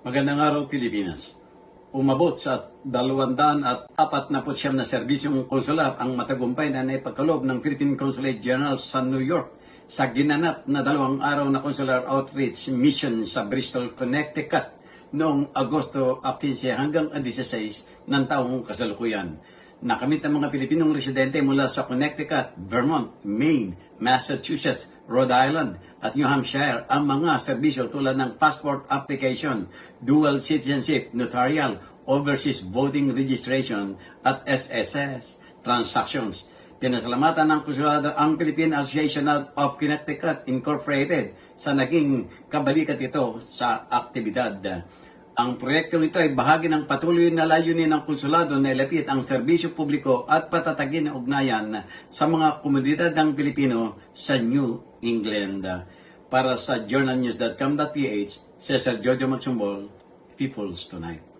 Magandang araw, Pilipinas. Umabot sa 249 na serbisyong konsular ang matagumpay na naipagkaloob ng Philippine Consulate General sa New York sa ginanap na 2 araw na consular outreach mission sa Bristol, Connecticut noong Agosto 15 hanggang 16 ng taong kasalukuyan. Nakamit ang mga Pilipinong residente mula sa Connecticut, Vermont, Maine, Massachusetts, Rhode Island at New Hampshire ang mga serbisyo tulad ng passport application, dual citizenship, notarial, overseas voting registration at SSS transactions. Pinasalamatan ng konsulado ang Philippine Association of Connecticut Incorporated sa naging kabalikat ito sa aktibidad. Ang proyektong ito ay bahagi ng patuloy na layunin ng konsulado na ilapit ang serbisyo publiko at patatagin ang ugnayan sa mga komunidad ng Pilipino sa New England. Para sa journalnews.com.ph, Cesar Jojo Magsumbol, People's Tonight.